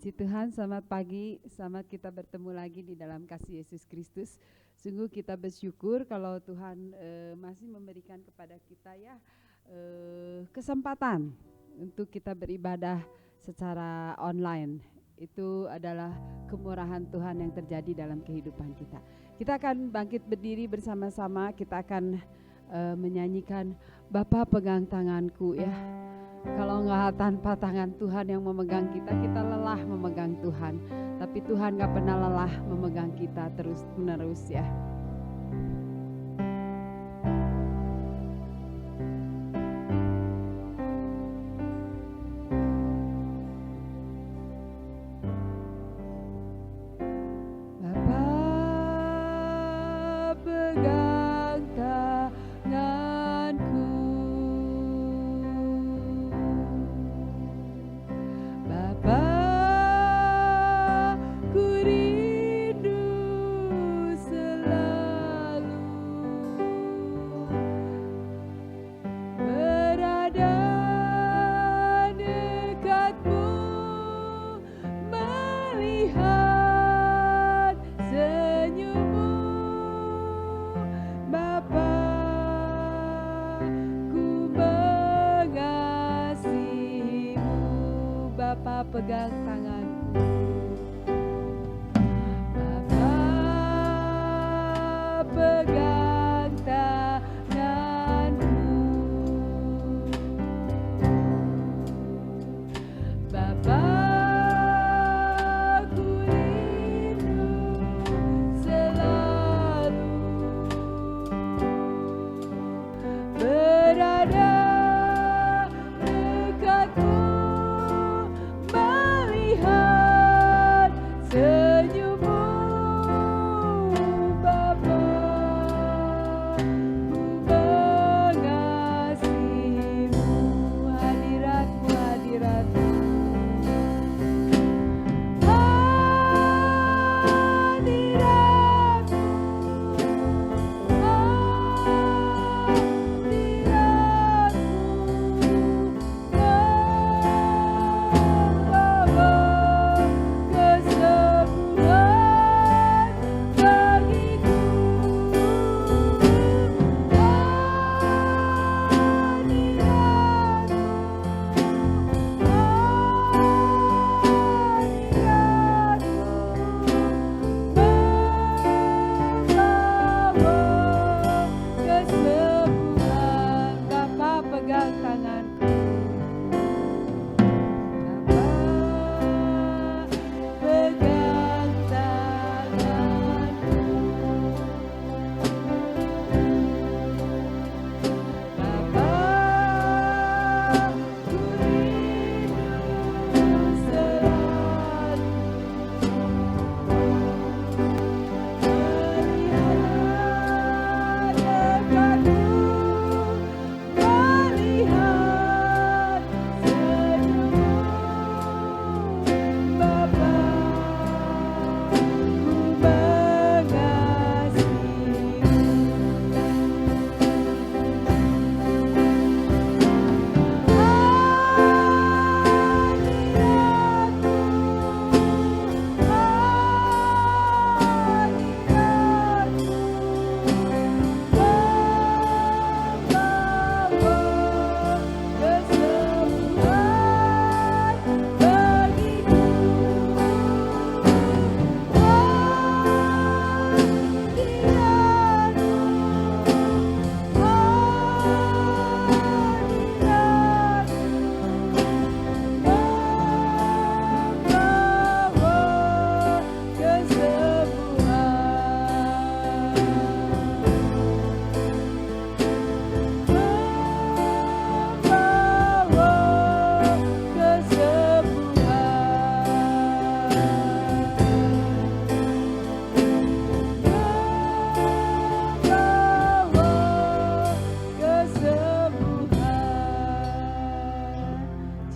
Puji Tuhan, selamat pagi, selamat kita bertemu lagi di dalam kasih Yesus Kristus. Sungguh kita bersyukur kalau Tuhan masih memberikan kepada kita kesempatan untuk kita beribadah secara online. Itu adalah kemurahan Tuhan yang terjadi dalam kehidupan kita. Kita akan bangkit berdiri bersama-sama, kita akan menyanyikan Bapa pegang tanganku ya. Kalau enggak tanpa tangan Tuhan yang memegang kita, kita lelah memegang Tuhan. Tapi Tuhan enggak pernah lelah memegang kita terus menerus ya. Pegang tanganku, Bapa pegang tanganku, Bapa ku rindu selalu berada dekatmu. Senyummu Bapa, ku mengasihimu, hadiratmu, hadiratmu, hadiratmu,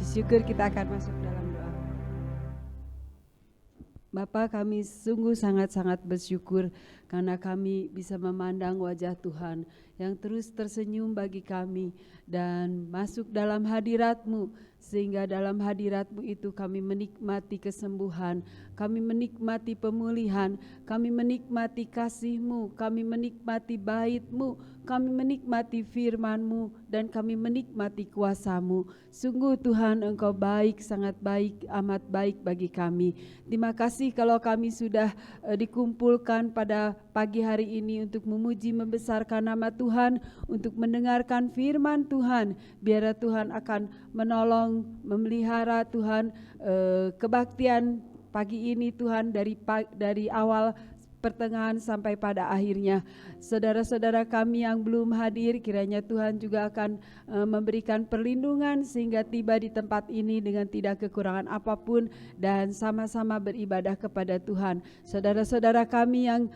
syukur kita akan masuk dalam doa. Bapa, kami sungguh sangat-sangat bersyukur karena kami bisa memandang wajah Tuhan yang terus tersenyum bagi kami dan masuk dalam hadirat-Mu, sehingga dalam hadirat-Mu itu kami menikmati kesembuhan, kami menikmati pemulihan, kami menikmati kasih-Mu, kami menikmati bait-Mu, kami menikmati firman-Mu, dan kami menikmati kuasa-Mu. Sungguh Tuhan, Engkau baik, sangat baik, amat baik bagi kami. Terima kasih kalau kami sudah dikumpulkan pada pagi hari ini untuk memuji membesarkan nama Tuhan, untuk mendengarkan firman Tuhan. Biar Tuhan akan menolong, memelihara Tuhan kebaktian pagi ini Tuhan dari awal pertengahan sampai pada akhirnya. Saudara-saudara kami yang belum hadir, kiranya Tuhan juga akan memberikan perlindungan sehingga tiba di tempat ini dengan tidak kekurangan apapun dan sama-sama beribadah kepada Tuhan. Saudara-saudara kami yang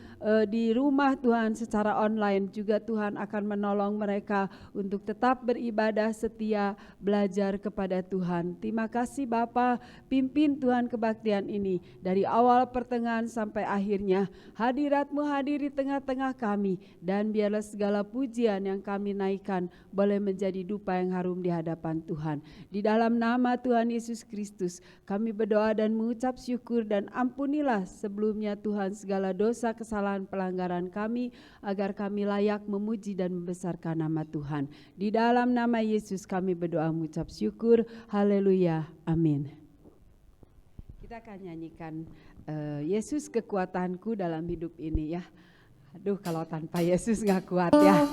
di rumah Tuhan secara online juga Tuhan akan menolong mereka untuk tetap beribadah setia, belajar kepada Tuhan. Terima kasih Bapa, pimpin Tuhan kebaktian ini dari awal pertengahan sampai akhirnya. Hadirat-Mu hadir di tengah-tengah kami, dan biarlah segala pujian yang kami naikkan boleh menjadi dupa yang harum di hadapan Tuhan. Di dalam nama Tuhan Yesus Kristus kami berdoa dan mengucap syukur, dan ampunilah sebelumnya Tuhan segala dosa, kesalahan, pelanggaran kami, agar kami layak memuji dan membesarkan nama Tuhan. Di dalam nama Yesus kami berdoa mengucap syukur. Haleluya, amin. Kita akan nyanyikan Yesus kekuatanku dalam hidup ini ya. Aduh, kalau tanpa Yesus gak kuat ya.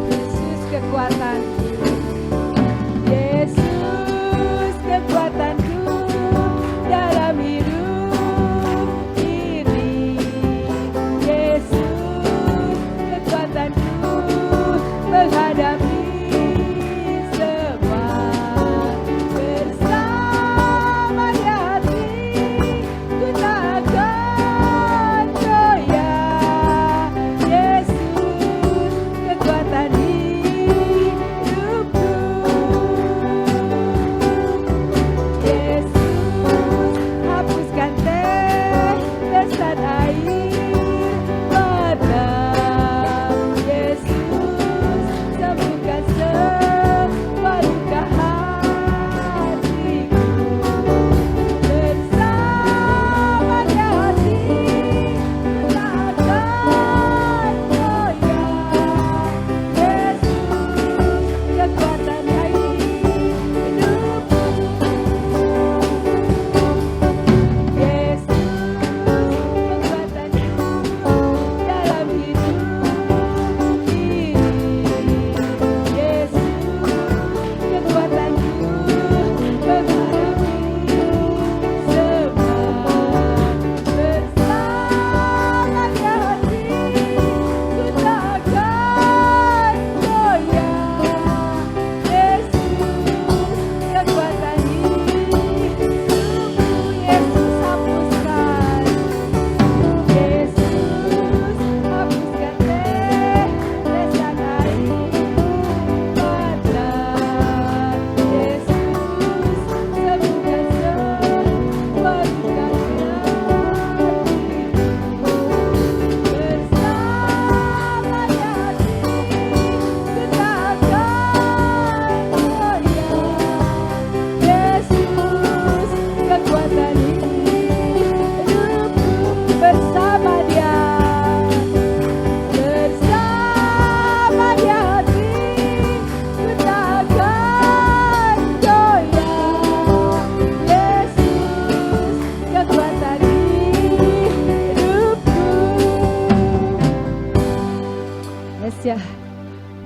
Yesus kekuatanku, Yesus kekuatanku dalam hidup. Menghadapi semua bersama di hati, ku takkan goyah. Yesus kekuatan hidupku, Yesus hapuskan tetesan air mata,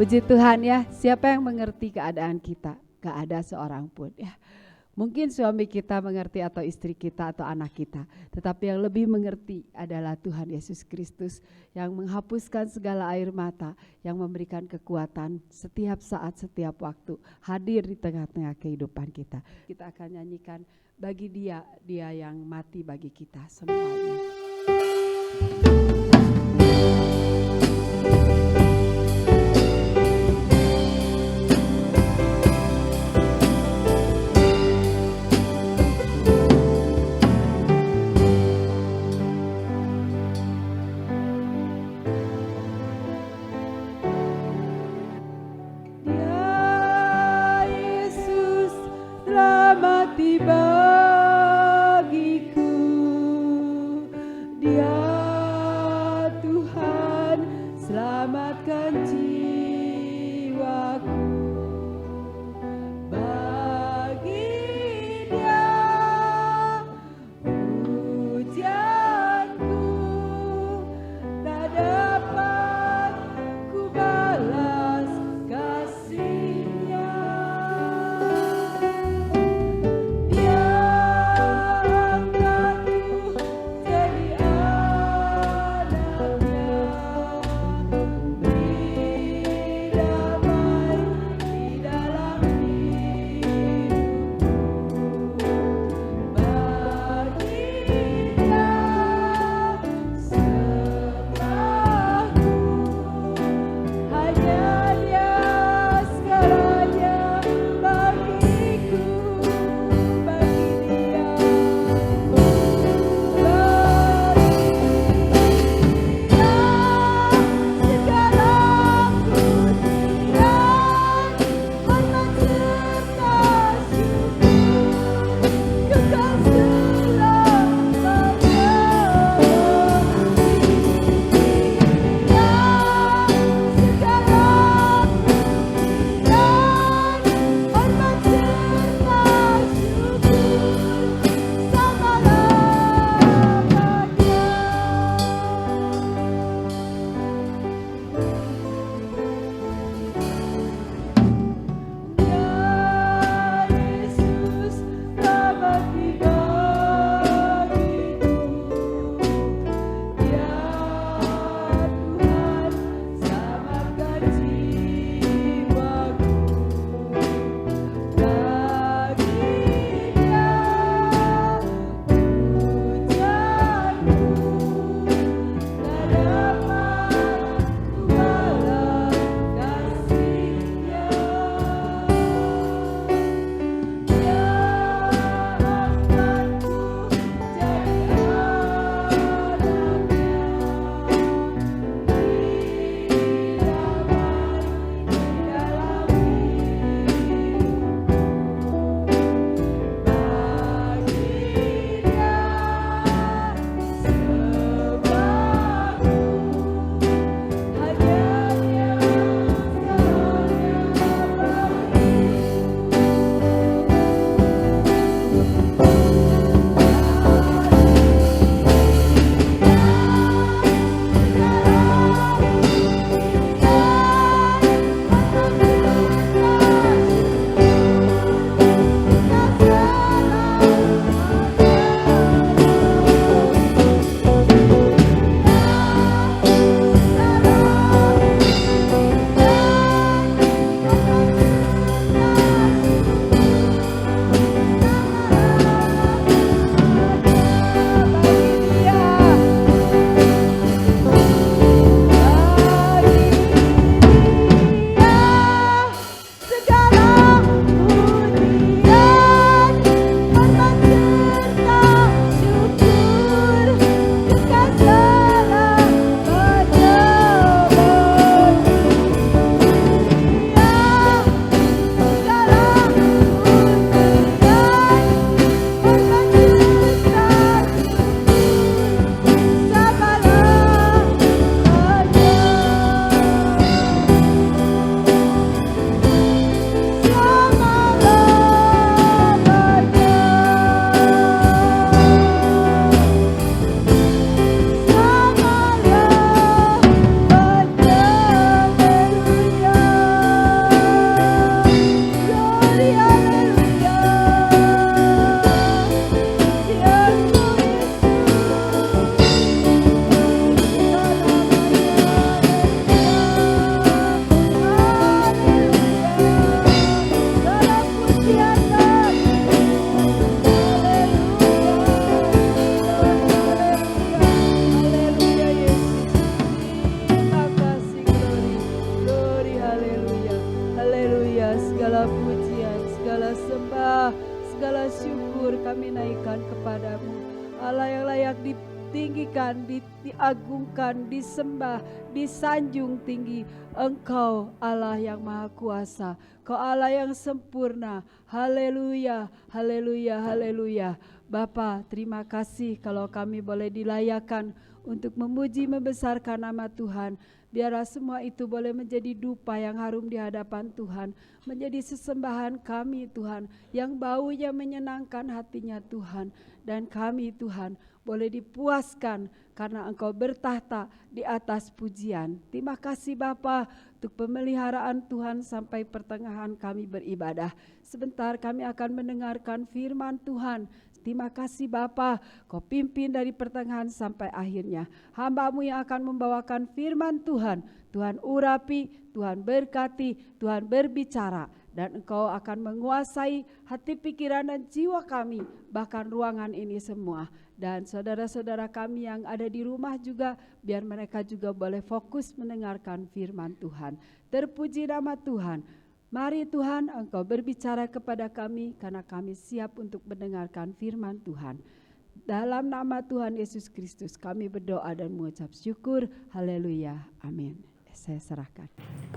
puji Tuhan ya. Siapa yang mengerti keadaan kita? Gak ada seorang pun ya. Mungkin suami kita mengerti atau istri kita atau anak kita. Tetapi yang lebih mengerti adalah Tuhan Yesus Kristus yang menghapuskan segala air mata, yang memberikan kekuatan setiap saat, setiap waktu, hadir di tengah-tengah kehidupan kita. Kita akan nyanyikan bagi Dia yang mati bagi kita semuanya. Dia Tuhan selamatkan jiwaku. Bagi Dia pujianku tak dapat ku balas kasih-Nya. Dia angkatku jadi anaknya, beri damai di dalam hidupku. Bagi Dia sembahku, hanya Dia segalanya bagiku. Bagi Dia, segala pujian, hormat serta syukur, kekal selamanya. Segala pujian, hormat serta syukur, selama-lamanya. Ya Yesus, selamat di bagiku. Ya Tuhan, selamatkan jiwaku. Bagi Dia pujianku tak dapat ku balas kasih-Nya. Dia angkatku jadi anaknya, beri damai di dalam hidupku. Bagi Dia sembahku, hanya Dia segala syukur kami naikkan kepadamu. Allah yang layak ditinggikan, diagungkan, disembah, disanjung tinggi. Engkau Allah yang maha kuasa, Kau Allah yang sempurna. Haleluya, haleluya, haleluya. Bapa, terima kasih kalau kami boleh dilayakan untuk memuji membesarkan nama Tuhan. Biarlah semua itu boleh menjadi dupa yang harum di hadapan Tuhan, menjadi sesembahan kami Tuhan, yang baunya menyenangkan hatinya Tuhan. Dan kami Tuhan boleh dipuaskan karena Engkau bertahta di atas pujian. Terima kasih Bapa untuk pemeliharaan Tuhan sampai pertengahan kami beribadah. Sebentar kami akan mendengarkan firman Tuhan. Terima kasih Bapa, Kau pimpin dari pertengahan sampai akhirnya. Hamba-Mu yang akan membawakan firman Tuhan. Tuhan urapi, Tuhan berkati, Tuhan berbicara. Dan Engkau akan menguasai hati, pikiran, dan jiwa kami, bahkan ruangan ini semua. Dan saudara-saudara kami yang ada di rumah juga, biar mereka juga boleh fokus mendengarkan firman Tuhan. Terpuji nama Tuhan. Mari Tuhan, Engkau berbicara kepada kami karena kami siap untuk mendengarkan firman Tuhan. Dalam nama Tuhan Yesus Kristus kami berdoa dan mengucap syukur. Haleluya. Amin. Saya serahkan.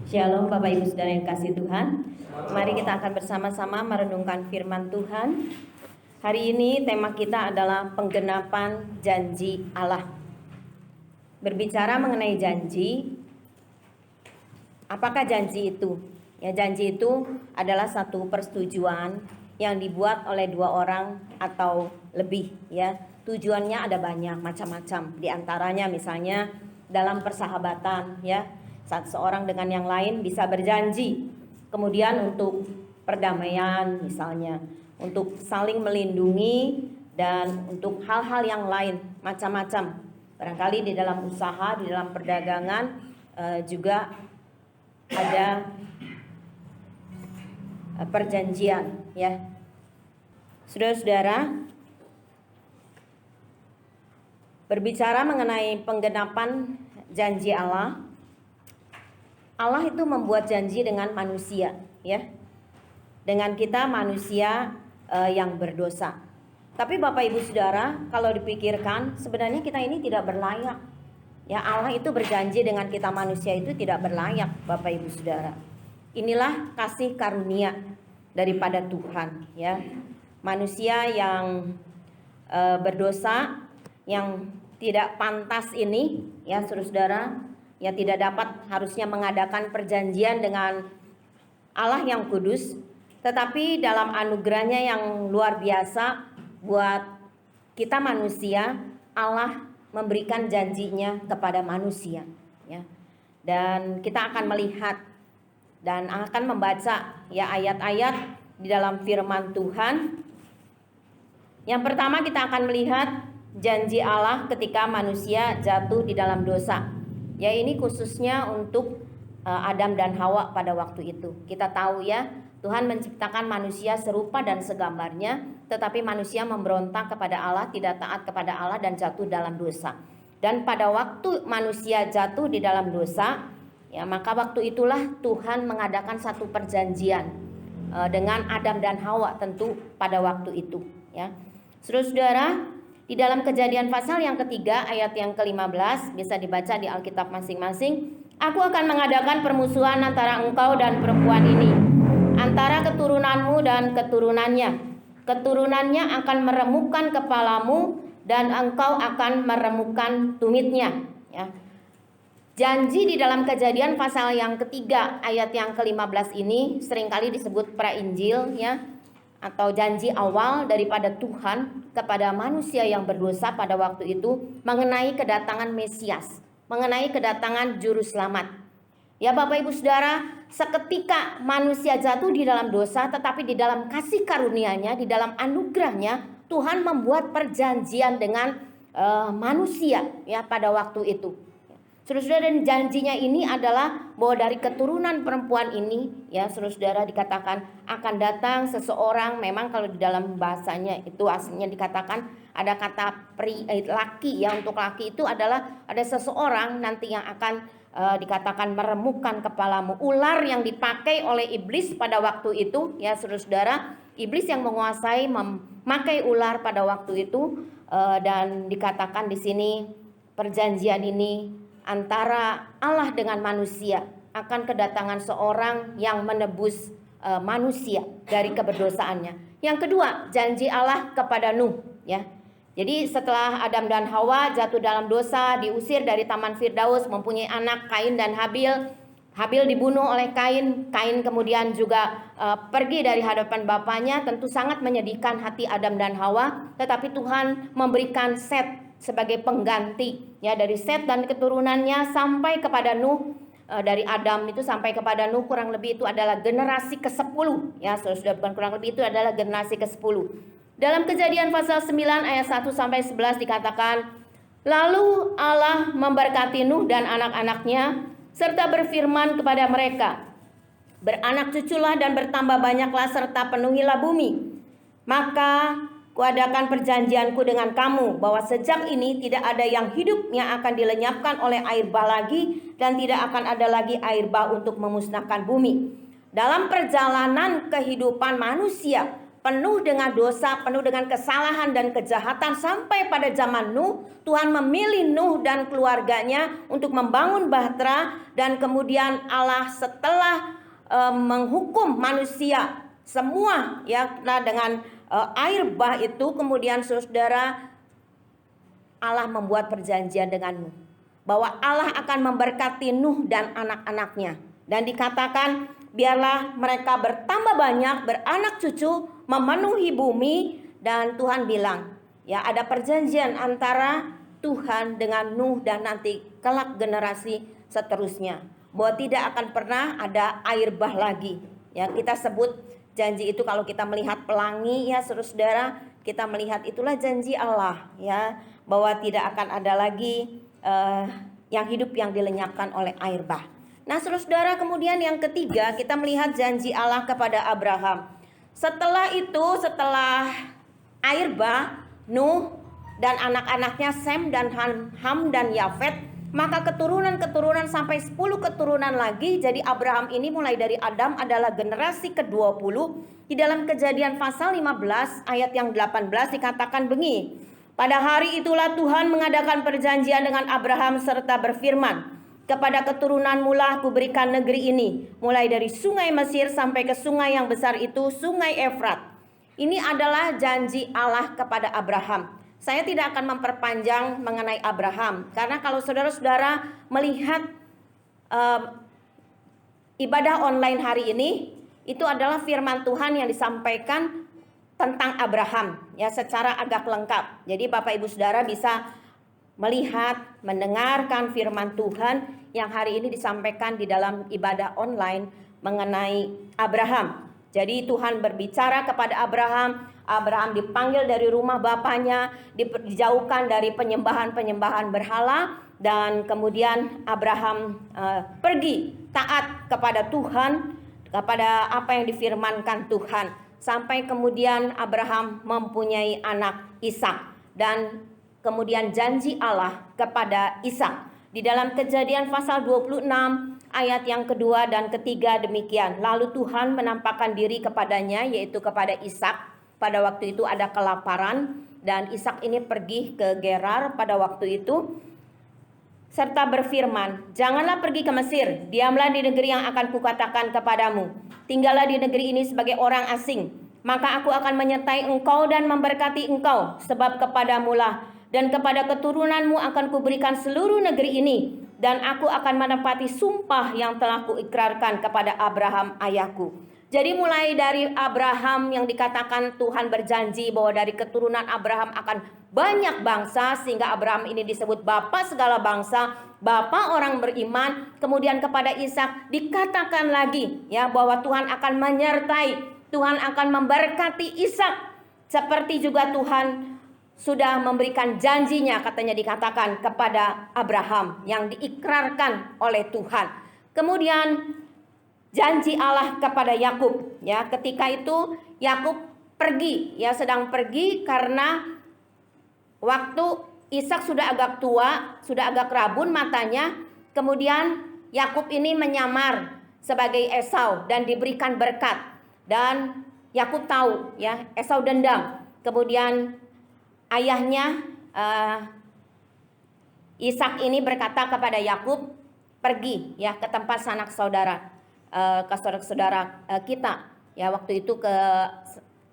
Shalom Bapak Ibu Saudara yang kasih Tuhan. Mari kita akan bersama-sama merenungkan firman Tuhan. Hari ini tema kita adalah penggenapan janji Allah. Berbicara mengenai janji, apakah janji itu? Ya, janji itu adalah satu persetujuan yang dibuat oleh dua orang atau lebih, ya. Tujuannya ada banyak, macam-macam. Di antaranya misalnya dalam persahabatan, ya. Saat seorang dengan yang lain bisa berjanji. Kemudian untuk perdamaian misalnya, untuk saling melindungi dan untuk hal-hal yang lain, macam-macam. Barangkali di dalam usaha, di dalam perdagangan juga ada perjanjian, ya. Saudara-saudara, berbicara mengenai penggenapan janji Allah, Allah itu membuat janji dengan manusia, ya. Dengan kita manusia yang berdosa. Tapi Bapak Ibu Saudara, kalau dipikirkan sebenarnya kita ini tidak berlayak. Ya, Allah itu berjanji dengan kita manusia itu tidak berlayak, Bapak Ibu Saudara. Inilah kasih karunia daripada Tuhan, ya. Manusia yang berdosa, yang tidak pantas ini, ya saudara, ya tidak dapat harusnya mengadakan perjanjian dengan Allah yang kudus. Tetapi dalam anugerahnya yang luar biasa buat kita manusia, Allah memberikan janjinya kepada manusia, ya. Dan kita akan melihat dan akan membaca ya ayat-ayat di dalam firman Tuhan. Yang pertama kita akan melihat janji Allah ketika manusia jatuh di dalam dosa. Ya, ini khususnya untuk Adam dan Hawa pada waktu itu. Kita tahu ya, Tuhan menciptakan manusia serupa dan segambarnya, tetapi manusia memberontak kepada Allah, tidak taat kepada Allah dan jatuh dalam dosa. Dan pada waktu manusia jatuh di dalam dosa, ya, maka waktu itulah Tuhan mengadakan satu perjanjian dengan Adam dan Hawa tentu pada waktu itu, ya. Saudara-saudara, di dalam Kejadian pasal yang ketiga ayat yang ke-15 bisa dibaca di Alkitab masing-masing. Aku akan mengadakan permusuhan antara engkau dan perempuan ini, antara keturunanmu dan keturunannya. Keturunannya akan meremukkan kepalamu dan engkau akan meremukkan tumitnya, ya. Janji di dalam Kejadian pasal yang ketiga ayat yang ke-15 ini seringkali disebut prainjil, ya, atau janji awal daripada Tuhan kepada manusia yang berdosa pada waktu itu mengenai kedatangan Mesias, mengenai kedatangan juru selamat. Ya Bapak Ibu Saudara, seketika manusia jatuh di dalam dosa, tetapi di dalam kasih karunia-Nya, di dalam anugerah-Nya, Tuhan membuat perjanjian dengan manusia, ya, pada waktu itu. Saudara-saudara, dan janjinya ini adalah bahwa dari keturunan perempuan ini, ya saudara-saudara, dikatakan akan datang seseorang. Memang kalau di dalam bahasanya itu aslinya dikatakan ada kata laki, ya. Untuk laki itu adalah ada seseorang nanti yang akan dikatakan meremukkan kepalamu. Ular yang dipakai oleh iblis pada waktu itu, ya saudara-saudara, iblis yang menguasai memakai ular pada waktu itu, dan dikatakan di sini perjanjian ini antara Allah dengan manusia, akan kedatangan seorang yang menebus manusia dari keberdosaannya. Yang kedua, janji Allah kepada Nuh. ya. Jadi setelah Adam dan Hawa jatuh dalam dosa, diusir dari Taman Firdaus, mempunyai anak Kain dan Habil. Habil dibunuh oleh Kain. Kain kemudian juga pergi dari hadapan bapaknya. Tentu sangat menyedihkan hati Adam dan Hawa. Tetapi Tuhan memberikan Set sebagai pengganti, ya, dari Set dan keturunannya sampai kepada Nuh. Dari Adam itu sampai kepada Nuh kurang lebih itu adalah generasi ke-10, ya, sudah bukan kurang lebih, itu adalah generasi ke-10. Dalam Kejadian pasal 9 ayat 1 sampai 11 dikatakan, lalu Allah memberkati Nuh dan anak-anaknya serta berfirman kepada mereka, beranak cuculah dan bertambah banyaklah serta penuhilah bumi. Maka kuadakan perjanjianku dengan kamu bahwa sejak ini tidak ada yang hidup yang akan dilenyapkan oleh air bah lagi, dan tidak akan ada lagi air bah untuk memusnahkan bumi. Dalam perjalanan kehidupan manusia penuh dengan dosa, penuh dengan kesalahan dan kejahatan sampai pada zaman Nuh, Tuhan memilih Nuh dan keluarganya untuk membangun bahtera, dan kemudian Allah setelah menghukum manusia semua, ya, nah dengan air bah itu, kemudian saudara, Allah membuat perjanjian dengan Nuh bahwa Allah akan memberkati Nuh dan anak-anaknya, dan dikatakan biarlah mereka bertambah banyak, beranak cucu, memenuhi bumi. Dan Tuhan bilang, ya, ada perjanjian antara Tuhan dengan Nuh dan nanti kelak generasi seterusnya, bahwa tidak akan pernah ada air bah lagi. Ya, kita sebut janji itu kalau kita melihat pelangi, ya saudara, kita melihat itulah janji Allah, ya, bahwa tidak akan ada lagi yang hidup yang dilenyapkan oleh air bah. Nah saudara, kemudian yang ketiga kita melihat janji Allah kepada Abraham. Setelah itu, setelah air bah, Nuh dan anak-anaknya Sem dan Ham dan Yafet, maka keturunan-keturunan sampai 10 keturunan lagi. Jadi Abraham ini mulai dari Adam adalah generasi ke-20. Di dalam Kejadian pasal 15 ayat yang 18 dikatakan begini, pada hari itulah Tuhan mengadakan perjanjian dengan Abraham serta berfirman, kepada keturunanmu lah kuberikan negeri ini, mulai dari sungai Mesir sampai ke sungai yang besar itu, sungai Efrat. Ini adalah janji Allah kepada Abraham. Saya tidak akan memperpanjang mengenai Abraham, karena kalau saudara-saudara melihat ibadah online hari ini, itu adalah firman Tuhan yang disampaikan tentang Abraham, ya, secara agak lengkap. Jadi Bapak Ibu Saudara bisa melihat, mendengarkan firman Tuhan yang hari ini disampaikan di dalam ibadah online mengenai Abraham. Jadi Tuhan berbicara kepada Abraham. Abraham dipanggil dari rumah bapaknya, dijauhkan dari penyembahan-penyembahan berhala, dan kemudian Abraham pergi taat kepada Tuhan, kepada apa yang difirmankan Tuhan, sampai kemudian Abraham mempunyai anak Ishak, dan kemudian janji Allah kepada Ishak di dalam Kejadian pasal 26 ayat yang kedua dan ketiga demikian. Lalu Tuhan menampakkan diri kepadanya, yaitu kepada Ishak. Pada waktu itu ada kelaparan, dan Ishak ini pergi ke Gerar pada waktu itu, serta berfirman, janganlah pergi ke Mesir, diamlah di negeri yang akan kukatakan kepadamu. Tinggallah di negeri ini sebagai orang asing, maka aku akan menyertai engkau dan memberkati engkau, sebab kepadamulah dan kepada keturunanmu akan kuberikan seluruh negeri ini, dan aku akan menepati sumpah yang telah kuikrarkan kepada Abraham ayahku. Jadi mulai dari Abraham yang dikatakan Tuhan berjanji bahwa dari keturunan Abraham akan banyak bangsa, sehingga Abraham ini disebut bapa segala bangsa, bapa orang beriman. Kemudian kepada Ishak dikatakan lagi, ya, bahwa Tuhan akan menyertai, Tuhan akan memberkati Ishak, seperti juga Tuhan sudah memberikan janjinya, katanya dikatakan kepada Abraham yang diikrarkan oleh Tuhan. Kemudian janji Allah kepada Yakub, ya, ketika itu Yakub pergi, ya, sedang pergi karena waktu Ishak sudah agak tua, sudah agak rabun matanya. Kemudian Yakub ini menyamar sebagai Esau dan diberikan berkat, dan Yakub tahu, ya, Esau dendam. Kemudian ayahnya Ishak ini berkata kepada Yakub, pergi, ya, ke tempat sanak saudara, ke saudara-saudara kita, ya, waktu itu ke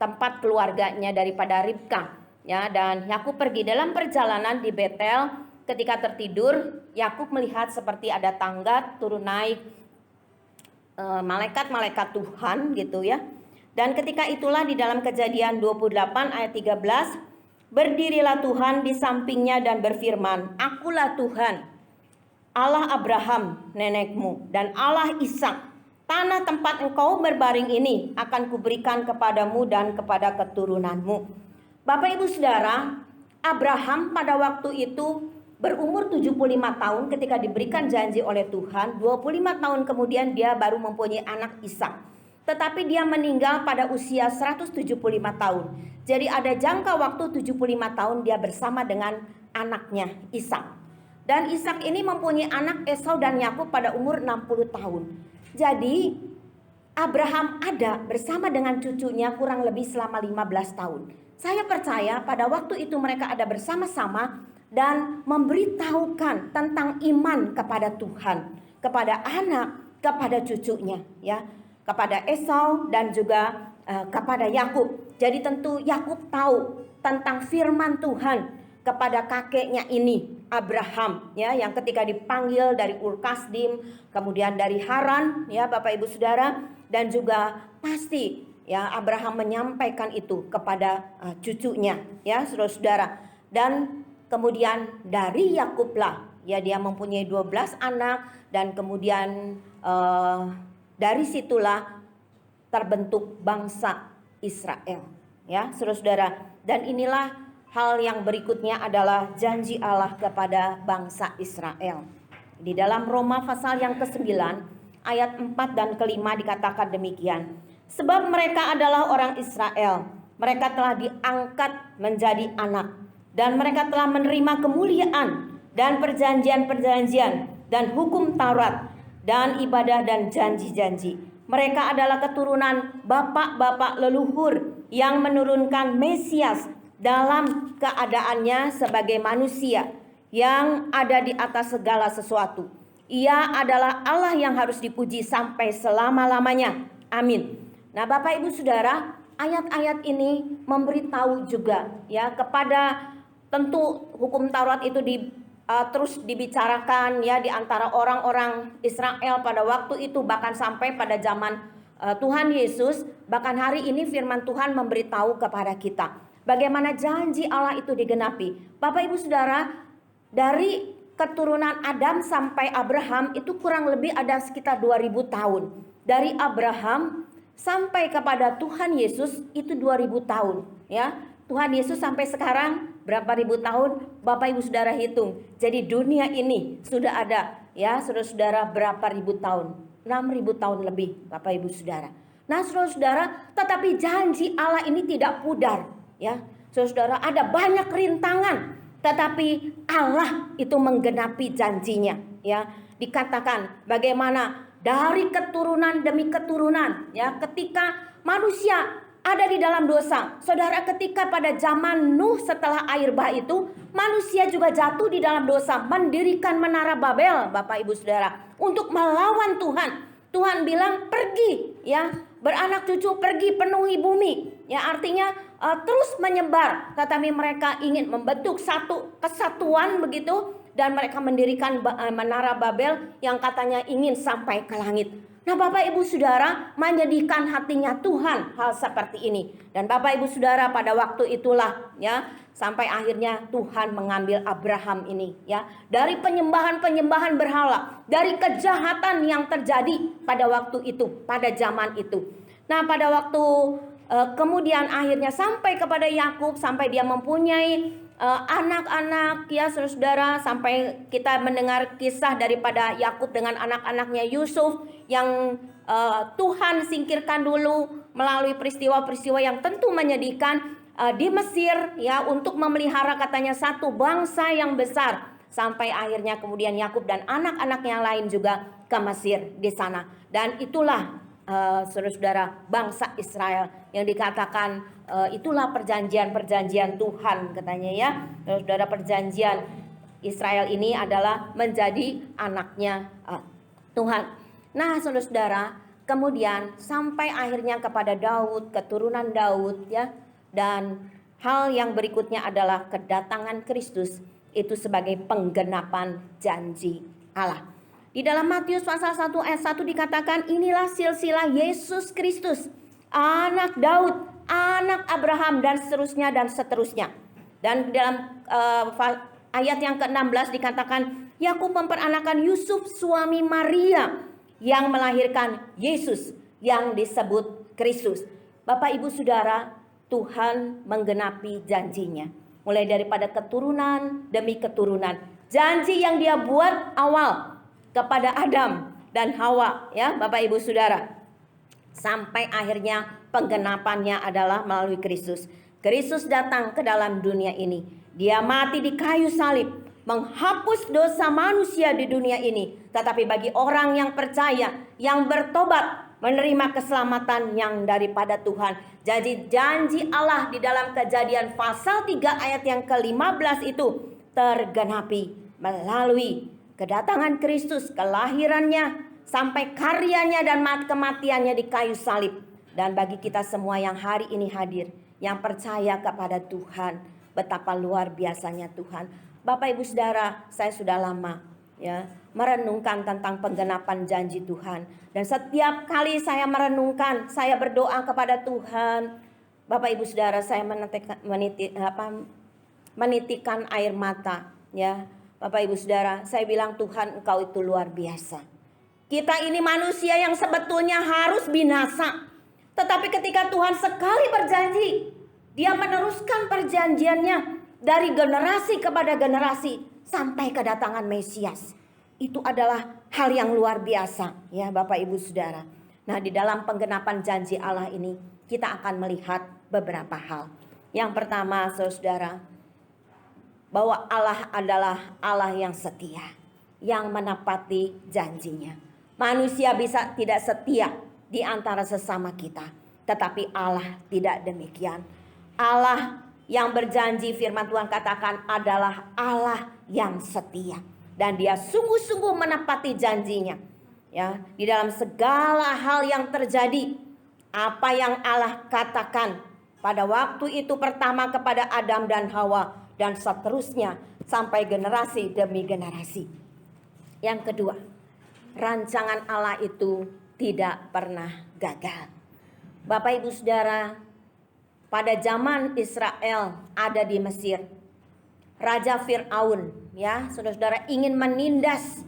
tempat keluarganya daripada Ribka. Ya, dan Yakub pergi dalam perjalanan di Betel. Ketika tertidur, Yakub melihat seperti ada tangga turun naik malaikat-malaikat Tuhan gitu ya. Dan ketika itulah di dalam Kejadian 28 ayat 13, berdirilah Tuhan di sampingnya dan berfirman, "Akulah Tuhan, Allah Abraham nenekmu dan Allah Ishak. Tanah tempat engkau berbaring ini akan kuberikan kepadamu dan kepada keturunanmu." Bapak Ibu Saudara, Abraham pada waktu itu berumur 75 tahun ketika diberikan janji oleh Tuhan. 25 tahun kemudian dia baru mempunyai anak Ishak. Tetapi dia meninggal pada usia 175 tahun. Jadi ada jangka waktu 75 tahun dia bersama dengan anaknya Ishak. Dan Ishak ini mempunyai anak Esau dan Yakub pada umur 60 tahun. Jadi Abraham ada bersama dengan cucunya kurang lebih selama 15 tahun. Saya percaya pada waktu itu mereka ada bersama-sama dan memberitahukan tentang iman kepada Tuhan, kepada anak, kepada cucunya ya, kepada Esau dan juga kepada Yakub. Jadi tentu Yakub tahu tentang firman Tuhan kepada kakeknya ini Abraham ya, yang ketika dipanggil dari Ur Kasdim, kemudian dari Haran ya Bapak Ibu Saudara, dan juga pasti ya Abraham menyampaikan itu kepada cucunya ya Saudara-saudara. Dan kemudian dari Yakublah ya dia mempunyai 12 anak, dan kemudian dari situlah terbentuk bangsa Israel ya Saudara-saudara. Dan inilah hal yang berikutnya adalah janji Allah kepada bangsa Israel. Di dalam Roma pasal yang ke-9 ayat 4 dan ke-5 dikatakan demikian. Sebab mereka adalah orang Israel, mereka telah diangkat menjadi anak, dan mereka telah menerima kemuliaan dan perjanjian-perjanjian dan hukum Taurat dan ibadah dan janji-janji. Mereka adalah keturunan bapak-bapak leluhur yang menurunkan Mesias dalam keadaannya sebagai manusia yang ada di atas segala sesuatu. Ia adalah Allah yang harus dipuji sampai selama-lamanya. Amin. Nah, Bapak Ibu Saudara, ayat-ayat ini memberitahu juga ya kepada, tentu hukum Taurat itu terus dibicarakan ya di antara orang-orang Israel pada waktu itu, bahkan sampai pada zaman Tuhan Yesus. Bahkan hari ini firman Tuhan memberitahu kepada kita bagaimana janji Allah itu digenapi. Bapak Ibu Saudara, dari keturunan Adam sampai Abraham itu kurang lebih ada sekitar 2000 tahun. Dari Abraham sampai kepada Tuhan Yesus itu 2000 tahun ya. Tuhan Yesus sampai sekarang berapa ribu tahun? Bapak Ibu Saudara hitung. Jadi dunia ini sudah ada ya saudara-saudara berapa ribu tahun? 6000 tahun lebih Bapak Ibu Saudara. Nah saudara-saudara, tetapi janji Allah ini tidak pudar ya. Saudara-saudara, ada banyak rintangan, tetapi Allah itu menggenapi janjinya ya. Dikatakan bagaimana dari keturunan demi keturunan ya, ketika manusia ada di dalam dosa. Saudara, ketika pada zaman Nuh setelah air bah itu, manusia juga jatuh di dalam dosa, mendirikan menara Babel Bapak Ibu Saudara untuk melawan Tuhan. Tuhan bilang pergi ya, beranak cucu pergi penuhi bumi ya, artinya terus menyebar. Tetapi mereka ingin membentuk satu kesatuan begitu, dan mereka mendirikan menara Babel yang katanya ingin sampai ke langit. Nah Bapak Ibu Saudara, menyedihkan hatinya Tuhan hal seperti ini. Dan Bapak Ibu Saudara, pada waktu itulah ya, sampai akhirnya Tuhan mengambil Abraham ini ya, dari penyembahan-penyembahan berhala, dari kejahatan yang terjadi pada waktu itu, pada zaman itu. Nah pada waktu kemudian akhirnya sampai kepada Yakub, sampai dia mempunyai anak-anak ya saudara, sampai kita mendengar kisah daripada Yakub dengan anak-anaknya Yusuf yang Tuhan singkirkan dulu melalui peristiwa-peristiwa yang tentu menyedihkan di Mesir ya, untuk memelihara katanya satu bangsa yang besar, sampai akhirnya kemudian Yakub dan anak-anaknya lain juga ke Mesir di sana. Dan itulah saudara-saudara bangsa Israel yang dikatakan itulah perjanjian-perjanjian Tuhan katanya ya. Saudara, perjanjian Israel ini adalah menjadi anaknya Tuhan. Nah saudara-saudara, kemudian sampai akhirnya kepada Daud, keturunan Daud ya. Dan hal yang berikutnya adalah kedatangan Kristus itu sebagai penggenapan janji Allah. Di dalam Matius pasal 1 ayat 1 dikatakan, inilah silsilah Yesus Kristus, anak Daud, anak Abraham, dan seterusnya dan seterusnya. Dan di dalam ayat yang ke-16 dikatakan, Yakub memperanakan Yusuf suami Maria yang melahirkan Yesus yang disebut Kristus. Bapak Ibu Saudara, Tuhan menggenapi janjinya. Mulai daripada keturunan demi keturunan. Janji yang dia buat awal kepada Adam dan Hawa, ya Bapak Ibu Saudara. Sampai akhirnya penggenapannya adalah melalui Kristus. Kristus datang ke dalam dunia ini. Dia mati di kayu salib, menghapus dosa manusia di dunia ini. Tetapi bagi orang yang percaya, yang bertobat, menerima keselamatan yang daripada Tuhan. Jadi janji Allah di dalam Kejadian pasal 3 ayat yang ke-15 itu tergenapi melalui kedatangan Kristus, kelahirannya, sampai karyanya dan kematiannya di kayu salib. Dan bagi kita semua yang hari ini hadir, yang percaya kepada Tuhan, betapa luar biasanya Tuhan. Bapak Ibu Saudara, saya sudah lama ya merenungkan tentang penggenapan janji Tuhan. Dan setiap kali saya merenungkan, saya berdoa kepada Tuhan. Bapak Ibu Saudara, saya menitikan air mata ya. Bapak Ibu Saudara, saya bilang, Tuhan, Engkau itu luar biasa. Kita ini manusia yang sebetulnya harus binasa. Tetapi ketika Tuhan sekali berjanji, Dia meneruskan perjanjiannya dari generasi kepada generasi sampai kedatangan Mesias. Itu adalah hal yang luar biasa ya Bapak Ibu Saudara. Nah, di dalam penggenapan janji Allah ini kita akan melihat beberapa hal. Yang pertama, Saudara, bahwa Allah adalah Allah yang setia, yang menepati janjinya. Manusia bisa tidak setia di antara sesama kita, tetapi Allah tidak demikian. Allah yang berjanji, firman Tuhan katakan, adalah Allah yang setia. Dan Dia sungguh-sungguh menepati janjinya. Ya, di dalam segala hal yang terjadi, apa yang Allah katakan pada waktu itu pertama kepada Adam dan Hawa, dan seterusnya sampai generasi demi generasi. Yang kedua, rancangan Allah itu tidak pernah gagal. Bapak Ibu Saudara, pada zaman Israel ada di Mesir, Raja Fir'aun ya, saudara-saudara, ingin menindas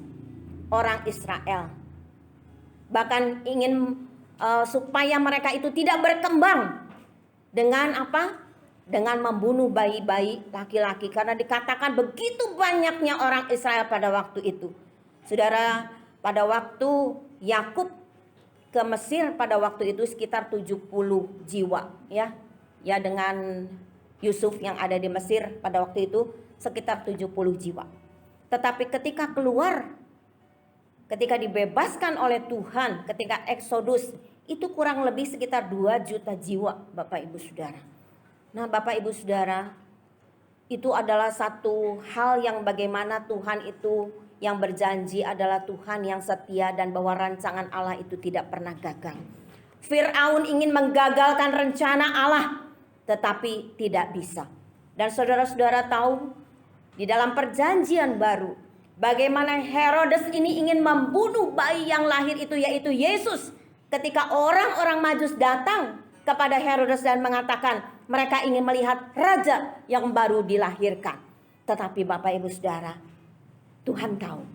orang Israel. Bahkan ingin supaya mereka itu tidak berkembang. Dengan apa? Dengan membunuh bayi-bayi laki-laki. Karena dikatakan begitu banyaknya orang Israel pada waktu itu. Saudara, pada waktu Yakub ke Mesir pada waktu itu sekitar 70 jiwa ya. Ya, dengan Yusuf yang ada di Mesir pada waktu itu sekitar 70 jiwa. Tetapi ketika keluar, ketika dibebaskan oleh Tuhan, ketika Eksodus, itu kurang lebih sekitar 2 juta jiwa Bapak Ibu Saudara. Nah Bapak Ibu Saudara, itu adalah satu hal yang bagaimana Tuhan itu yang berjanji adalah Tuhan yang setia, dan bahwa rancangan Allah itu tidak pernah gagal. Fir'aun ingin menggagalkan rencana Allah, tetapi tidak bisa. Dan saudara-saudara tahu, di dalam perjanjian baru, bagaimana Herodes ini ingin membunuh bayi yang lahir itu, yaitu Yesus. Ketika orang-orang Majus datang kepada Herodes dan mengatakan mereka ingin melihat raja yang baru dilahirkan. Tetapi Bapak Ibu Saudara, Tuhan tahu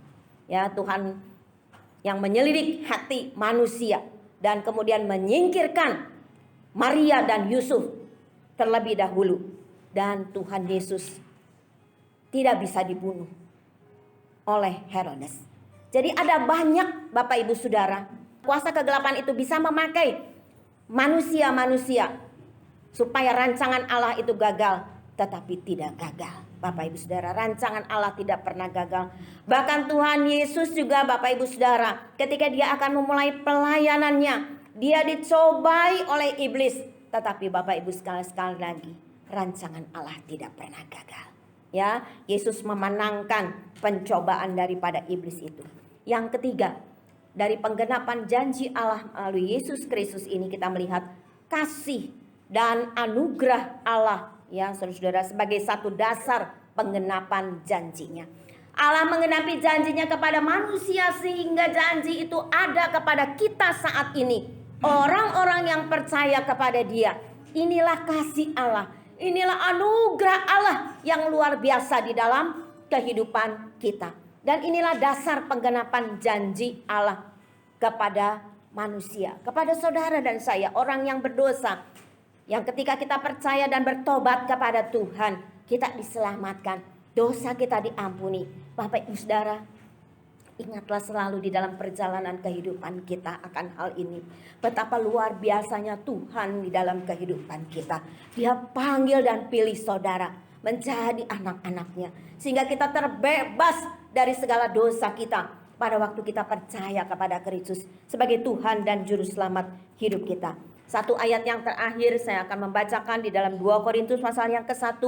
ya, Tuhan yang menyelidik hati manusia dan kemudian menyingkirkan Maria dan Yusuf terlebih dahulu, dan Tuhan Yesus tidak bisa dibunuh oleh Herodes. Jadi ada banyak Bapak Ibu Saudara, kuasa kegelapan itu bisa memakai manusia-manusia supaya rancangan Allah itu gagal, tetapi tidak gagal. Bapak Ibu Saudara, rancangan Allah tidak pernah gagal. Bahkan Tuhan Yesus juga Bapak Ibu Saudara, ketika Dia akan memulai pelayanannya, Dia dicobai oleh iblis. Tetapi Bapak Ibu sekali lagi, rancangan Allah tidak pernah gagal. Ya, Yesus memenangkan pencobaan daripada iblis itu. Yang ketiga, dari penggenapan janji Allah melalui Yesus Kristus ini kita melihat kasih dan anugerah Allah ya saudara-saudara, sebagai satu dasar penggenapan janjinya. Allah menggenapi janjinya kepada manusia sehingga janji itu ada kepada kita saat ini. Orang-orang yang percaya kepada Dia. Inilah kasih Allah. Inilah anugerah Allah yang luar biasa di dalam kehidupan kita. Dan inilah dasar penggenapan janji Allah kepada manusia, kepada saudara dan saya, orang yang berdosa. Yang ketika kita percaya dan bertobat kepada Tuhan, kita diselamatkan, dosa kita diampuni. Bapak Ibu Saudara, ingatlah selalu di dalam perjalanan kehidupan kita akan hal ini. Betapa luar biasanya Tuhan di dalam kehidupan kita. Dia panggil dan pilih saudara menjadi anak-anaknya, sehingga kita terbebas dari segala dosa kita pada waktu kita percaya kepada Kristus sebagai Tuhan dan Juru Selamat hidup kita. Satu ayat yang terakhir saya akan membacakan di dalam 2 Korintus pasal yang ke-1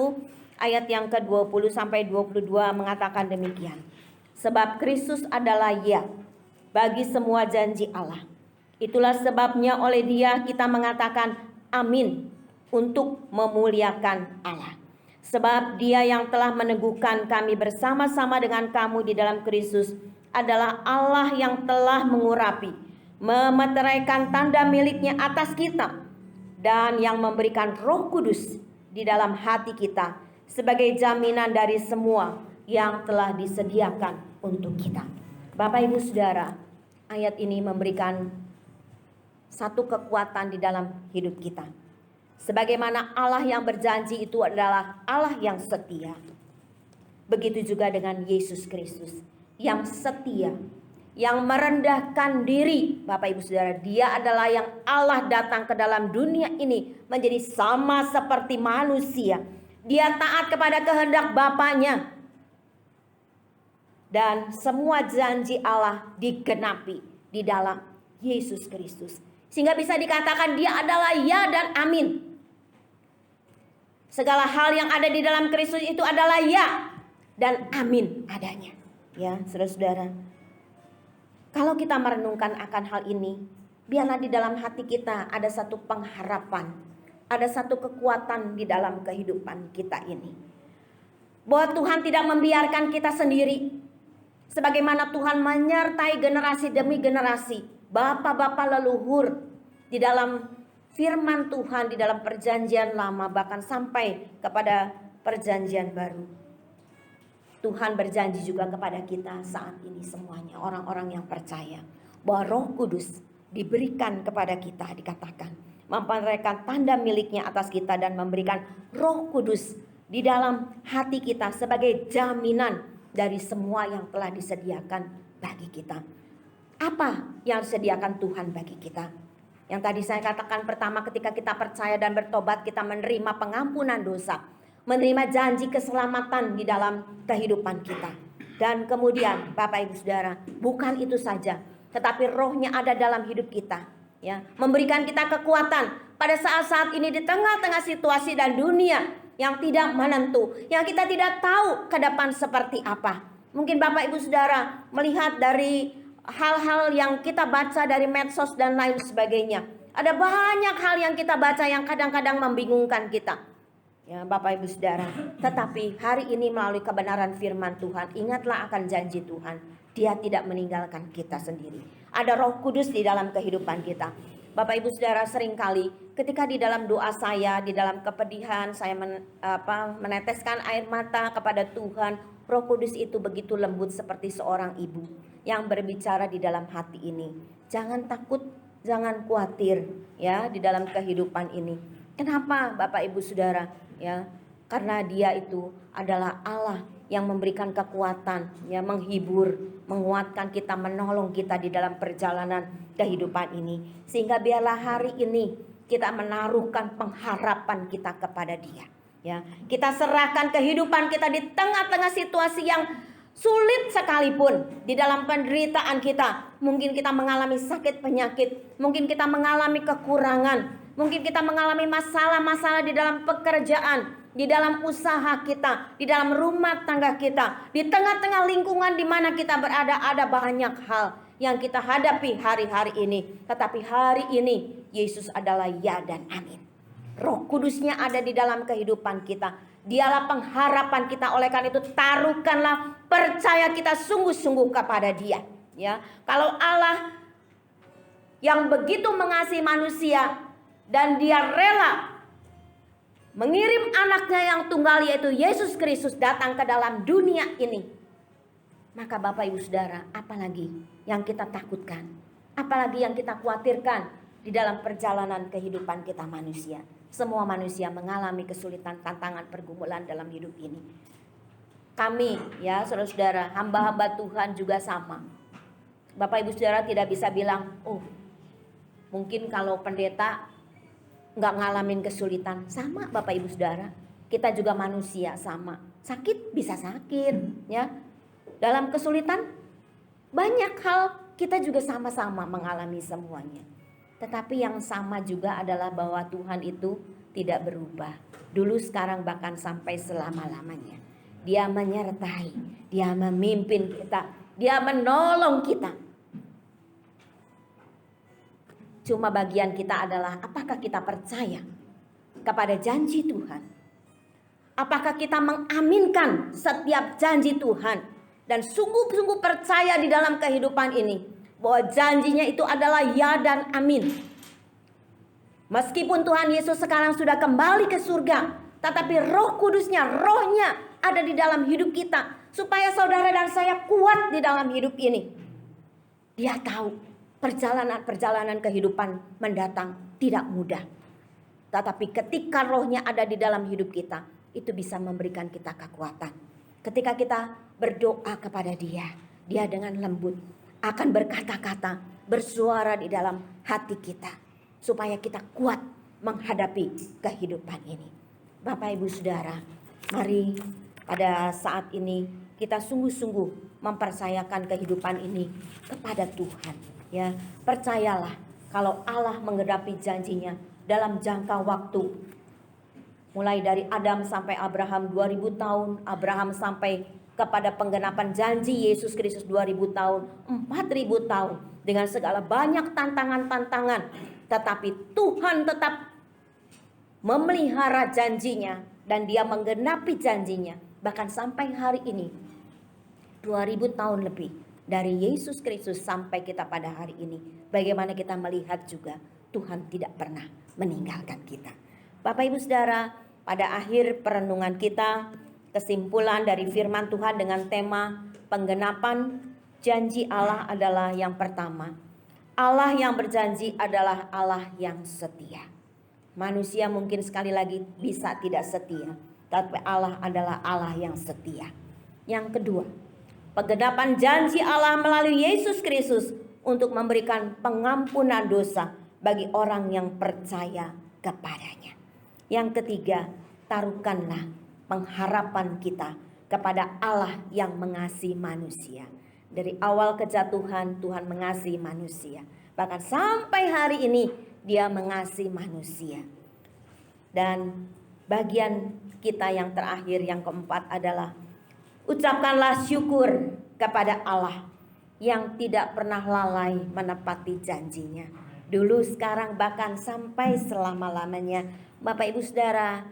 ayat yang ke-20 sampai 22 mengatakan demikian. Sebab Kristus adalah ya bagi semua janji Allah. Itulah sebabnya oleh Dia kita mengatakan amin untuk memuliakan Allah. Sebab Dia yang telah meneguhkan kami bersama-sama dengan kamu di dalam Kristus adalah Allah yang telah mengurapi, memeteraikan tanda miliknya atas kita, dan yang memberikan Roh Kudus di dalam hati kita sebagai jaminan dari semua yang telah disediakan untuk kita. Bapak Ibu Saudara, ayat ini memberikan satu kekuatan di dalam hidup kita. Sebagaimana Allah yang berjanji itu adalah Allah yang setia. Begitu juga dengan Yesus Kristus yang setia, yang merendahkan diri. Bapak Ibu Saudara, Dia adalah yang Allah datang ke dalam dunia ini menjadi sama seperti manusia. Dia taat kepada kehendak Bapaknya. Dan semua janji Allah digenapi di dalam Yesus Kristus. Sehingga bisa dikatakan Dia adalah ya dan amin. Segala hal yang ada di dalam Kristus itu adalah ya dan amin adanya. Ya, saudara-saudara. Kalau kita merenungkan akan hal ini, biarlah di dalam hati kita ada satu pengharapan. Ada satu kekuatan di dalam kehidupan kita ini. Bahwa Tuhan tidak membiarkan kita sendiri. Sebagaimana Tuhan menyertai generasi demi generasi. Bapak-bapak leluhur di dalam firman Tuhan, di dalam perjanjian lama, bahkan sampai kepada perjanjian baru. Tuhan berjanji juga kepada kita saat ini semuanya. Orang-orang yang percaya bahwa Roh Kudus diberikan kepada kita, dikatakan memperolehkan tanda miliknya atas kita dan memberikan Roh Kudus di dalam hati kita sebagai jaminan dari semua yang telah disediakan bagi kita. Apa yang disediakan Tuhan bagi kita? Yang tadi saya katakan pertama, ketika kita percaya dan bertobat, kita menerima pengampunan dosa, menerima janji keselamatan di dalam kehidupan kita. Dan kemudian Bapak Ibu Saudara, bukan itu saja, tetapi Roh-Nya ada dalam hidup kita. Ya, memberikan kita kekuatan pada saat-saat ini di tengah-tengah situasi dan dunia yang tidak menentu, yang kita tidak tahu ke depan seperti apa. Mungkin Bapak Ibu Saudara melihat dari hal-hal yang kita baca dari medsos dan lain sebagainya. Ada banyak hal yang kita baca yang kadang-kadang membingungkan kita. Ya, Bapak Ibu Saudara, tetapi hari ini melalui kebenaran firman Tuhan, ingatlah akan janji Tuhan. Dia tidak meninggalkan kita sendiri. Ada Roh Kudus di dalam kehidupan kita. Bapak Ibu Saudara, seringkali ketika di dalam doa saya, di dalam kepedihan, saya meneteskan air mata kepada Tuhan. Roh Kudus itu begitu lembut seperti seorang ibu yang berbicara di dalam hati ini. Jangan takut, jangan khawatir ya di dalam kehidupan ini. Kenapa Bapak Ibu Saudara? Ya, karena Dia itu adalah Allah yang memberikan kekuatan, ya, menghibur, menguatkan kita, menolong kita di dalam perjalanan kehidupan ini. Sehingga biarlah hari ini kita menaruhkan pengharapan kita kepada Dia. Ya, kita serahkan kehidupan kita di tengah-tengah situasi yang sulit sekalipun, di dalam penderitaan kita. Mungkin kita mengalami sakit penyakit, mungkin kita mengalami kekurangan, mungkin kita mengalami masalah-masalah di dalam pekerjaan, di dalam usaha kita, di dalam rumah tangga kita, di tengah-tengah lingkungan di mana kita berada. Ada banyak hal yang kita hadapi hari-hari ini. Tetapi hari ini Yesus adalah ya dan amin. Roh Kudusnya ada di dalam kehidupan kita. Dialah pengharapan kita. Oleh karena itu taruhkanlah percaya kita sungguh-sungguh kepada Dia. Ya, kalau Allah yang begitu mengasihi manusia dan Dia rela mengirim anaknya yang tunggal yaitu Yesus Kristus datang ke dalam dunia ini, maka Bapak Ibu Saudara, apalagi yang kita takutkan, apalagi yang kita khawatirkan di dalam perjalanan kehidupan kita manusia. Semua manusia mengalami kesulitan, tantangan, pergumulan dalam hidup ini. Kami ya saudara-saudara, hamba-hamba Tuhan juga sama. Bapak Ibu Saudara tidak bisa bilang, oh mungkin kalau pendeta nggak ngalamin kesulitan. Sama Bapak Ibu Saudara, kita juga manusia sama. Sakit bisa sakit ya. Dalam kesulitan banyak hal kita juga sama-sama mengalami semuanya. Tetapi yang sama juga adalah bahwa Tuhan itu tidak berubah. Dulu, sekarang, bahkan sampai selama-lamanya. Dia menyertai, Dia memimpin kita, Dia menolong kita. Cuma bagian kita adalah apakah kita percaya kepada janji Tuhan? Apakah kita mengaminkan setiap janji Tuhan dan sungguh-sungguh percaya di dalam kehidupan ini bahwa janjinya itu adalah ya dan amin. Meskipun Tuhan Yesus sekarang sudah kembali ke surga, tetapi Roh Kudusnya, rohnya ada di dalam hidup kita supaya saudara dan saya kuat di dalam hidup ini. Dia tahu perjalanan-perjalanan kehidupan mendatang tidak mudah. Tetapi ketika rohnya ada di dalam hidup kita, itu bisa memberikan kita kekuatan. Ketika kita berdoa kepada Dia, Dia dengan lembut akan berkata-kata, bersuara di dalam hati kita, supaya kita kuat menghadapi kehidupan ini. Bapak Ibu Saudara, mari pada saat ini kita sungguh-sungguh mempercayakan kehidupan ini kepada Tuhan. Ya, percayalah kalau Allah menggenapi janjinya dalam jangka waktu. Mulai dari Adam sampai Abraham 2000 tahun, Abraham sampai kepada penggenapan janji Yesus Kristus 2000 tahun, 4000 tahun. Dengan segala banyak tantangan-tantangan. Tetapi Tuhan tetap memelihara janjinya. Dan Dia menggenapi janjinya. Bahkan sampai hari ini 2000 tahun lebih dari Yesus Kristus sampai kita pada hari ini. Bagaimana kita melihat juga Tuhan tidak pernah meninggalkan kita. Bapak Ibu Saudara, pada akhir perenungan kita, kesimpulan dari firman Tuhan dengan tema penggenapan janji Allah adalah yang pertama. Allah yang berjanji adalah Allah yang setia. Manusia mungkin sekali lagi bisa tidak setia, tapi Allah adalah Allah yang setia. Yang kedua, penggenapan janji Allah melalui Yesus Kristus untuk memberikan pengampunan dosa bagi orang yang percaya kepadanya. Yang ketiga, taruhkanlah pengharapan kita kepada Allah yang mengasihi manusia. Dari awal kejatuhan Tuhan mengasihi manusia. Bahkan sampai hari ini Dia mengasihi manusia. Dan bagian kita yang terakhir, yang keempat adalah ucapkanlah syukur kepada Allah yang tidak pernah lalai menepati janjinya. Dulu, sekarang, bahkan sampai selama-lamanya. Bapak Ibu Saudara,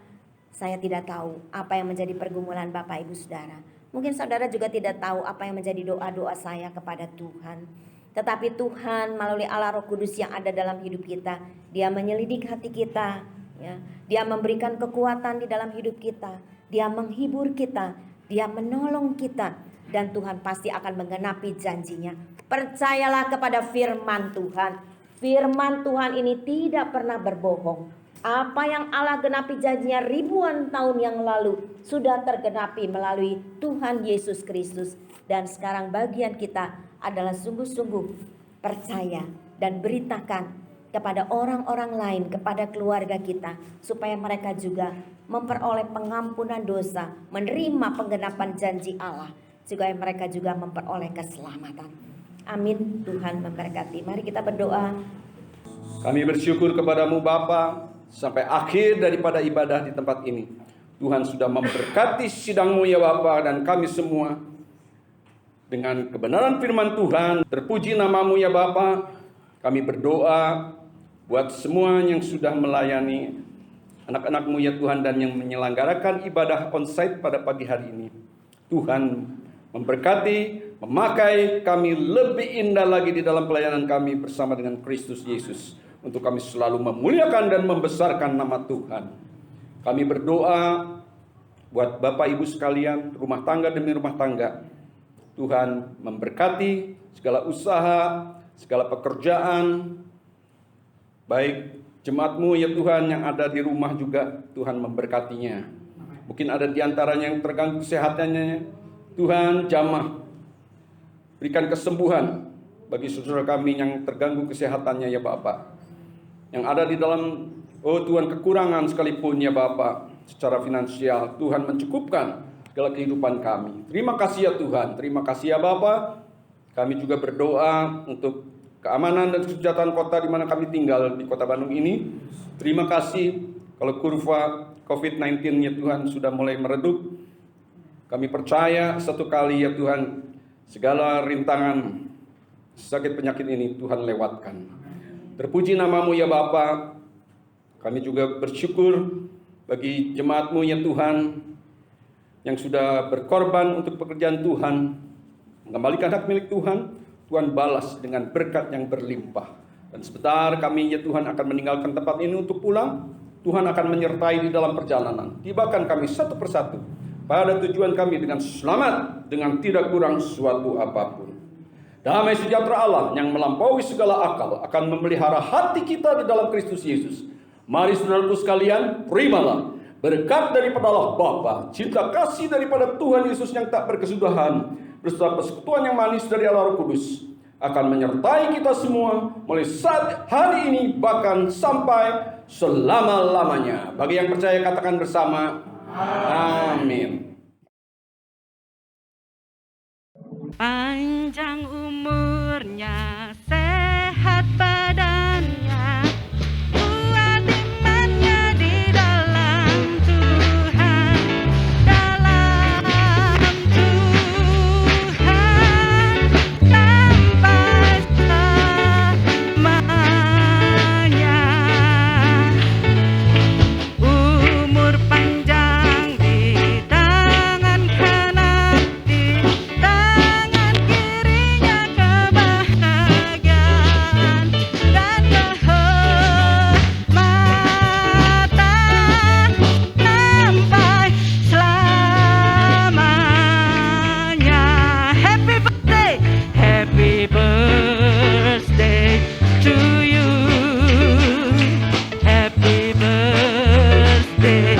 saya tidak tahu apa yang menjadi pergumulan Bapak Ibu Saudara. Mungkin saudara juga tidak tahu apa yang menjadi doa-doa saya kepada Tuhan. Tetapi Tuhan melalui Allah Roh Kudus yang ada dalam hidup kita, Dia menyelidik hati kita, ya. Dia memberikan kekuatan di dalam hidup kita. Dia menghibur kita, Dia menolong kita, dan Tuhan pasti akan menggenapi janjinya. Percayalah kepada firman Tuhan. Firman Tuhan ini tidak pernah berbohong. Apa yang Allah genapi janjinya ribuan tahun yang lalu sudah tergenapi melalui Tuhan Yesus Kristus. Dan sekarang bagian kita adalah sungguh-sungguh percaya dan beritakan kepada orang-orang lain, kepada keluarga kita, supaya mereka juga memperoleh pengampunan dosa, menerima penggenapan janji Allah, supaya mereka juga memperoleh keselamatan. Amin. Tuhan memberkati. Mari kita berdoa. Kami bersyukur kepadamu Bapa, sampai akhir daripada ibadah di tempat ini. Tuhan sudah memberkati sidang-Mu ya Bapa, dan kami semua dengan kebenaran firman Tuhan. Terpuji nama-Mu ya Bapa. Kami berdoa buat semua yang sudah melayani anak-anak-Mu ya Tuhan, dan yang menyelenggarakan ibadah onsite pada pagi hari ini. Tuhan memberkati, memakai kami lebih indah lagi di dalam pelayanan kami bersama dengan Kristus Yesus, untuk kami selalu memuliakan dan membesarkan nama Tuhan. Kami berdoa buat Bapak Ibu sekalian, rumah tangga demi rumah tangga. Tuhan memberkati segala usaha, segala pekerjaan, baik jemaat-Mu ya Tuhan yang ada di rumah juga Tuhan memberkatinya. Mungkin ada di antaranya yang terganggu kesehatannya, Tuhan jamah, berikan kesembuhan bagi saudara kami yang terganggu kesehatannya ya Bapak. Yang ada di dalam, oh Tuhan, kekurangan sekalipun ya Bapak, secara finansial, Tuhan mencukupkan segala kehidupan kami. Terima kasih ya Tuhan, terima kasih ya Bapak. Kami juga berdoa untuk keamanan dan kesejahteraan kota di mana kami tinggal di Kota Bandung ini. Terima kasih kalau kurva COVID-19 ya Tuhan sudah mulai meredup. Kami percaya satu kali ya Tuhan, segala rintangan sakit penyakit ini Tuhan lewatkan. Terpuji nama-Mu ya Bapa. Kami juga bersyukur bagi jemaat-Mu ya Tuhan, yang sudah berkorban untuk pekerjaan Tuhan, mengembalikan hak milik Tuhan. Tuhan balas dengan berkat yang berlimpah. Dan sebentar kami ya Tuhan akan meninggalkan tempat ini untuk pulang. Tuhan akan menyertai di dalam perjalanan. Tibakan kami satu persatu pada tujuan kami dengan selamat, dengan tidak kurang suatu apapun. Damai sejahtera Allah yang melampaui segala akal akan memelihara hati kita di dalam Kristus Yesus. Mari saudaraku sekalian, terimalah berkat daripada Allah Bapa, cinta kasih daripada Tuhan Yesus yang tak berkesudahan, beserta persekutuan yang manis dari Allah Roh Kudus akan menyertai kita semua mulai saat hari ini bahkan sampai selama-lamanya. Bagi yang percaya katakan bersama, amin. Panjang umurnya, sehat badannya, kuat imannya di dalam Tuhan, dalam Tuhan, sampai selamanya. Umur panjang di tangan kanan, di tangan kirinya kebahagiaan dan kehormatan sampai selamanya. Happy birthday to you. Happy birthday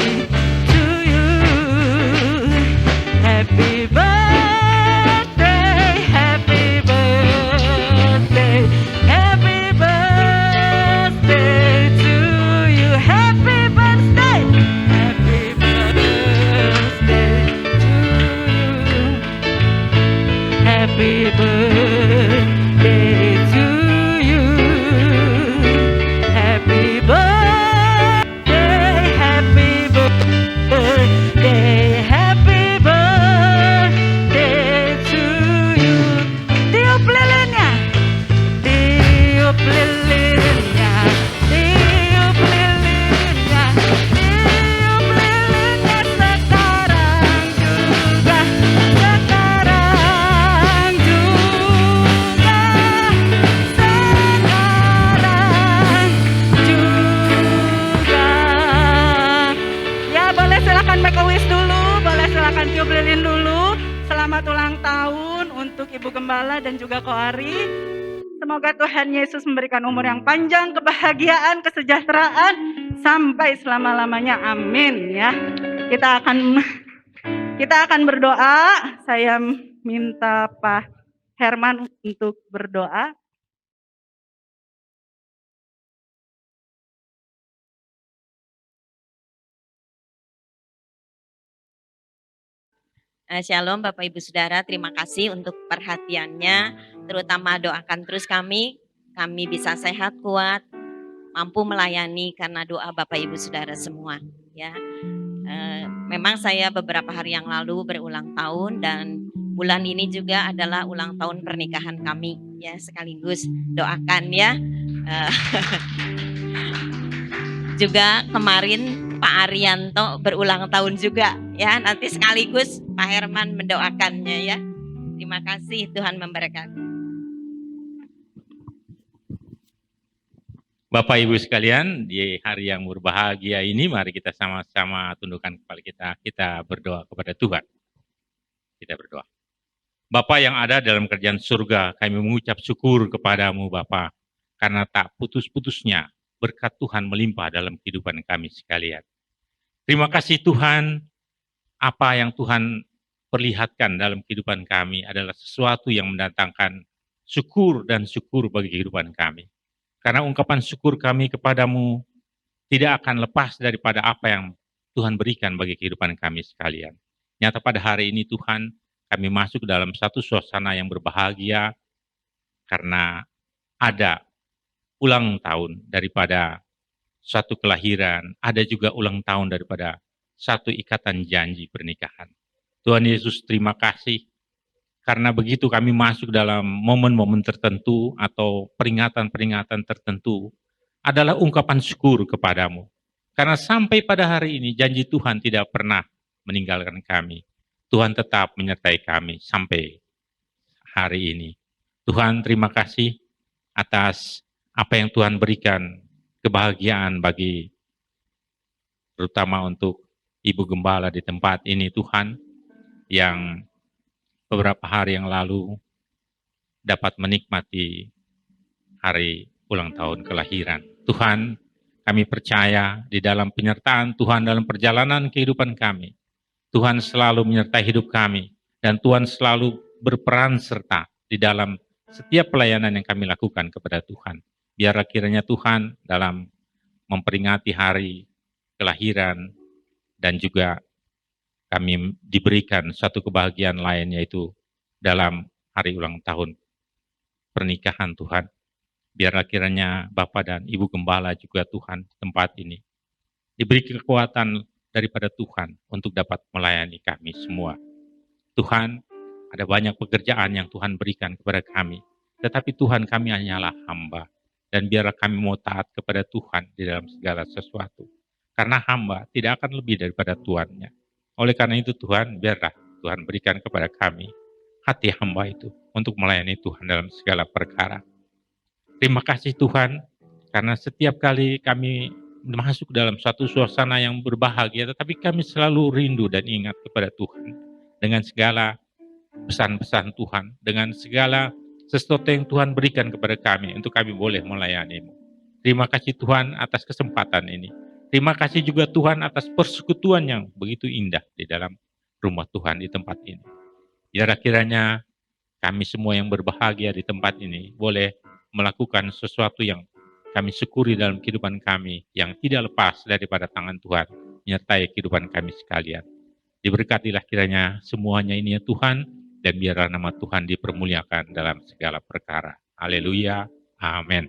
to you. Happy birthday, happy birthday, happy birthday to you. Happy birthday, happy birthday to you. Happy birthday to you. Happy birthday, happy birthday, happy birthday to you. Tiup lilinnya, tiup lilinnya, tiup lilinnya, tiup lilinnya sekarang juga, sekarang juga, sekarang juga. Ya, boleh silakan make a wish dulu, boleh silakan tiup lilin dulu. Selamat ulang tahun untuk Ibu Gembala dan juga Koari. Semoga Tuhan Yesus memberikan umur yang panjang, kebahagiaan, kesejahteraan sampai selama-lamanya. Amin ya. Kita akan berdoa. Saya minta Pak Herman untuk berdoa. Shalom Bapak Ibu Saudara, terima kasih untuk perhatiannya, terutama doakan terus kami bisa sehat, kuat, mampu melayani karena doa Bapak Ibu Saudara semua ya. Memang saya beberapa hari yang lalu berulang tahun dan bulan ini juga adalah ulang tahun pernikahan kami ya, sekaligus doakan ya. Juga kemarin Pak Arianto berulang tahun juga ya. Nanti sekaligus Pak Herman mendoakannya ya. Terima kasih, Tuhan memberkati. Bapak Ibu sekalian, di hari yang berbahagia ini mari kita sama-sama tundukkan kepala kita berdoa kepada Tuhan. Kita berdoa. Bapa yang ada dalam kerajaan surga, kami mengucap syukur kepadamu Bapa, karena tak putus-putusnya berkat Tuhan melimpah dalam kehidupan kami sekalian. Terima kasih Tuhan, apa yang Tuhan perlihatkan dalam kehidupan kami adalah sesuatu yang mendatangkan syukur dan syukur bagi kehidupan kami. Karena ungkapan syukur kami kepadamu tidak akan lepas daripada apa yang Tuhan berikan bagi kehidupan kami sekalian. Nyata pada hari ini Tuhan, kami masuk dalam satu suasana yang berbahagia karena ada ulang tahun daripada satu kelahiran, ada juga ulang tahun daripada satu ikatan janji pernikahan. Tuhan Yesus, terima kasih karena begitu kami masuk dalam momen-momen tertentu atau peringatan-peringatan tertentu adalah ungkapan syukur kepadamu. Karena sampai pada hari ini janji Tuhan tidak pernah meninggalkan kami. Tuhan tetap menyertai kami sampai hari ini. Tuhan, terima kasih atas apa yang Tuhan berikan, kebahagiaan bagi terutama untuk Ibu Gembala di tempat ini Tuhan, yang beberapa hari yang lalu dapat menikmati hari ulang tahun kelahiran. Tuhan, kami percaya di dalam penyertaan Tuhan dalam perjalanan kehidupan kami, Tuhan selalu menyertai hidup kami, dan Tuhan selalu berperan serta di dalam setiap pelayanan yang kami lakukan kepada Tuhan. Biarlah kiranya Tuhan dalam memperingati hari kelahiran dan juga kami diberikan satu kebahagiaan lain, yaitu dalam hari ulang tahun pernikahan Tuhan. Biarlah kiranya Bapak dan Ibu Gembala juga Tuhan di tempat ini diberi kekuatan daripada Tuhan untuk dapat melayani kami semua. Tuhan, ada banyak pekerjaan yang Tuhan berikan kepada kami, tetapi Tuhan, kami hanyalah hamba, dan biarlah kami mau taat kepada Tuhan di dalam segala sesuatu. Karena hamba tidak akan lebih daripada tuannya. Oleh karena itu Tuhan, biarlah Tuhan berikan kepada kami hati hamba itu untuk melayani Tuhan dalam segala perkara. Terima kasih Tuhan, karena setiap kali kami masuk dalam satu suasana yang berbahagia, tetapi kami selalu rindu dan ingat kepada Tuhan. Dengan segala pesan-pesan Tuhan, dengan segala sesuatu yang Tuhan berikan kepada kami untuk kami boleh melayani-Mu. Terima kasih Tuhan atas kesempatan ini. Terima kasih juga Tuhan atas persekutuan yang begitu indah di dalam rumah Tuhan di tempat ini. Biarlah kiranya kami semua yang berbahagia di tempat ini boleh melakukan sesuatu yang kami syukuri dalam kehidupan kami, yang tidak lepas daripada tangan Tuhan menyertai kehidupan kami sekalian. Diberkatilah kiranya semuanya ini ya Tuhan, dan biarlah nama Tuhan dipermuliakan dalam segala perkara. Haleluya. Amin.